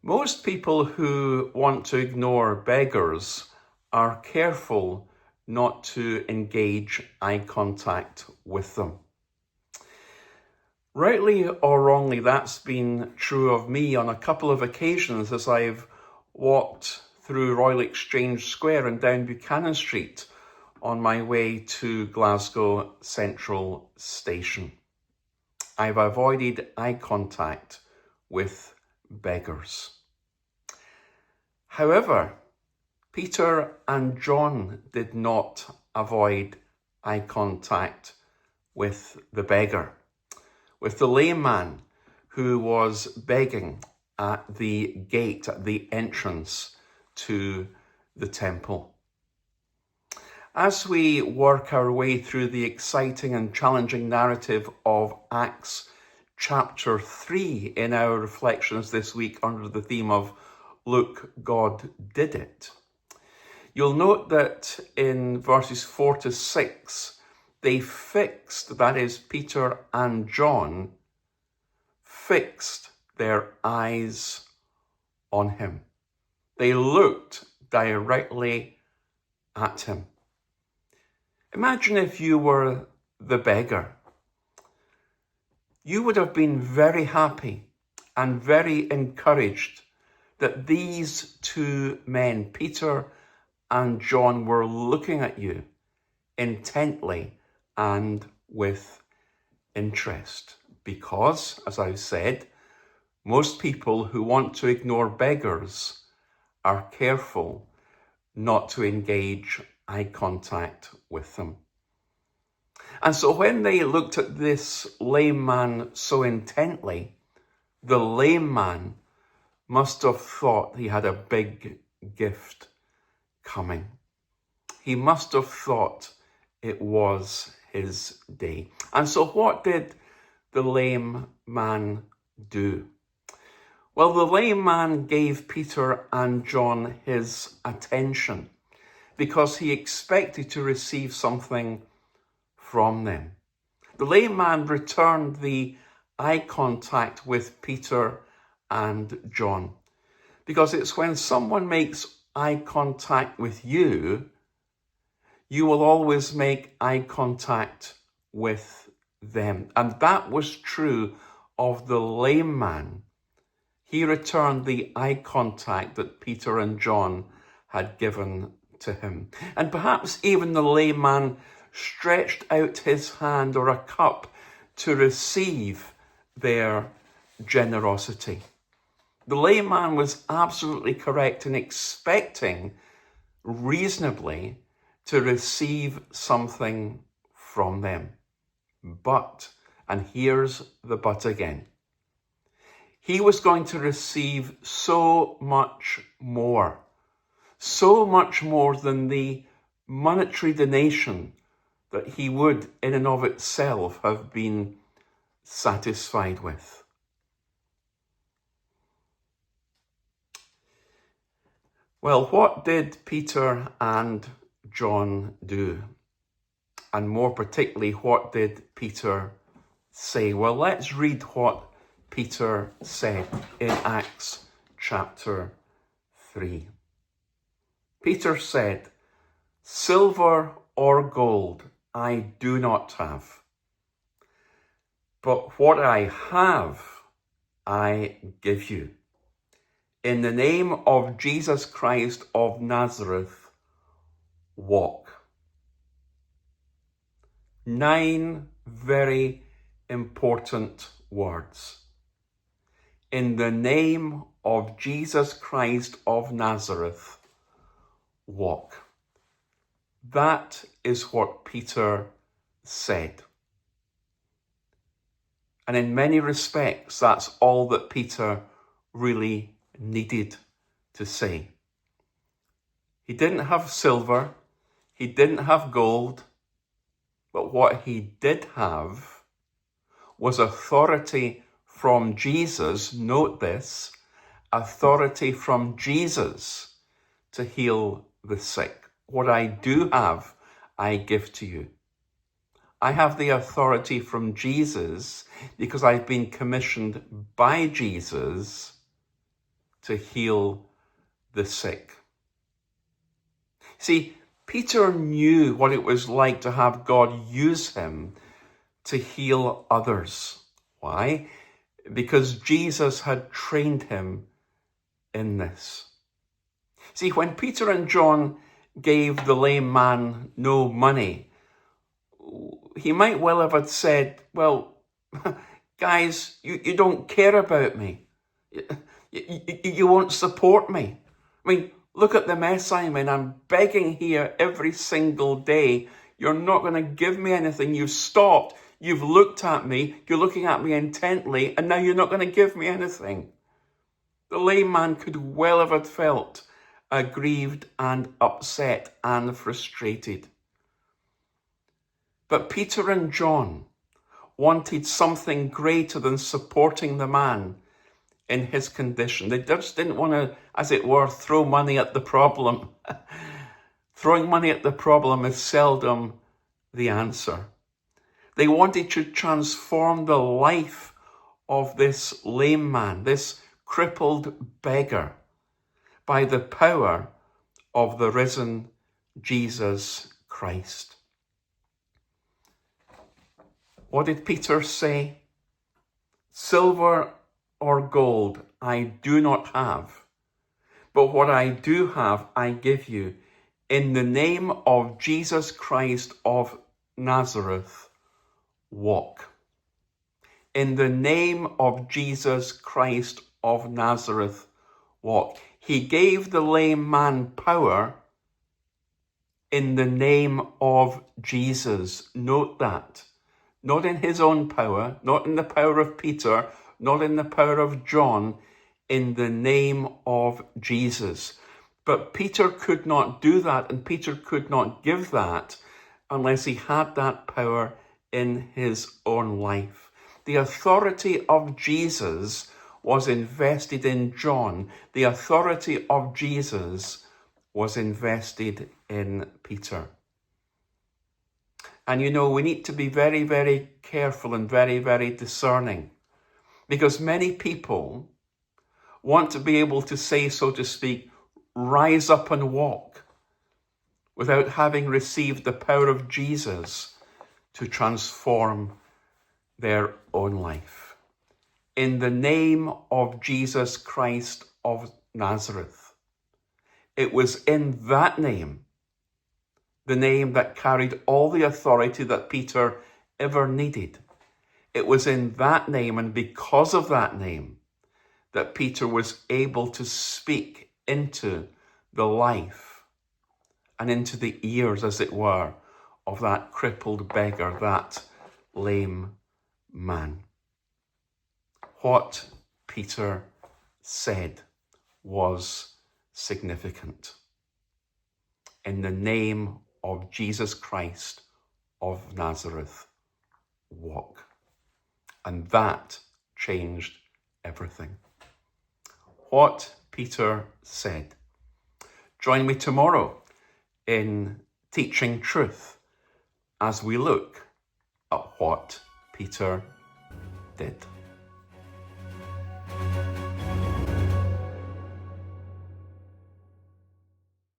Most people who want to ignore beggars are careful not to engage eye contact with them. Rightly or wrongly, that's been true of me on a couple of occasions as I've walked through Royal Exchange Square and down Buchanan Street on my way to Glasgow Central Station. I've avoided eye contact with beggars. However, Peter and John did not avoid eye contact with the beggar, with the lame man who was begging at the gate, at the entrance to the temple. As we work our way through the exciting and challenging narrative of Acts chapter 3 in our reflections this week under the theme of Look, God Did It, you'll note that in verses 4 to 6, they fixed, that is, Peter and John, fixed their eyes on him. They looked directly at him. Imagine if you were the beggar. You would have been very happy and very encouraged that these two men, Peter and John, were looking at you intently and with interest. Because, as I've said, most people who want to ignore beggars are careful not to engage eye contact with them. And so when they looked at this lame man so intently, the lame man must have thought he had a big gift coming. He must have thought it was his day. And so what did the lame man do? Well, the lame man gave Peter and John his attention because he expected to receive something from them. The lame man returned the eye contact with Peter and John, because it's when someone makes eye contact with you, you will always make eye contact with them. And that was true of the lame man. He returned the eye contact that Peter and John had given to him. And perhaps even the lame man stretched out his hand or a cup to receive their generosity. The lame man was absolutely correct in expecting reasonably to receive something from them. But, and here's the but again, he was going to receive so much more than the monetary donation that he would in and of itself have been satisfied with. Well, what did Peter and John do? And more particularly, what did Peter say? Well, let's read what Peter said in Acts chapter 3. Peter said, "Silver or gold I do not have, but what I have I give you. In the name of Jesus Christ of Nazareth, walk." 9 very important words. In the name of Jesus Christ of Nazareth, walk. That is what Peter said. And in many respects, that's all that Peter really needed to say. He didn't have silver, he didn't have gold, but what he did have was authority from Jesus. Note this, authority from Jesus to heal the sick. What I do have, I give to you. I have the authority from Jesus because I've been commissioned by Jesus to heal the sick. See, Peter knew what it was like to have God use him to heal others. Why? Because Jesus had trained him in this. See, when Peter and John gave the lame man no money, he might well have had said, well, guys, you don't care about me. You won't support me. I mean, look at the mess I'm in. I'm begging here every single day. You're not going to give me anything. You've stopped. You've looked at me. You're looking at me intently. And now you're not going to give me anything. The lame man could well have had felt aggrieved and upset and frustrated. But Peter and John wanted something greater than supporting the man in his condition. They just didn't want to, as it were, throw money at the problem. Throwing money at the problem is seldom the answer. They wanted to transform the life of this lame man, this crippled beggar, by the power of the risen Jesus Christ. What did Peter say? Silver or gold I do not have, but what I do have I give you. In the name of Jesus Christ of Nazareth, walk. In the name of Jesus Christ of Nazareth, walk. He gave the lame man power in the name of Jesus. Note that. Not in his own power, not in the power of Peter, not in the power of John, in the name of Jesus. But Peter could not do that, and Peter could not give that unless he had that power in his own life. The authority of Jesus was invested in John. The authority of Jesus was invested in Peter. And you know, we need to be very, very careful and very, very discerning, because many people want to be able to say, so to speak, rise up and walk, without having received the power of Jesus to transform their own life. In the name of Jesus Christ of Nazareth. It was in that name, the name that carried all the authority that Peter ever needed. It was in that name, and because of that name, that Peter was able to speak into the life and into the ears, as it were, of that crippled beggar, that lame man. What Peter said was significant. In the name of Jesus Christ of Nazareth, walk. And that changed everything. What Peter said. Join me tomorrow in Teaching Truth as we look at what Peter did.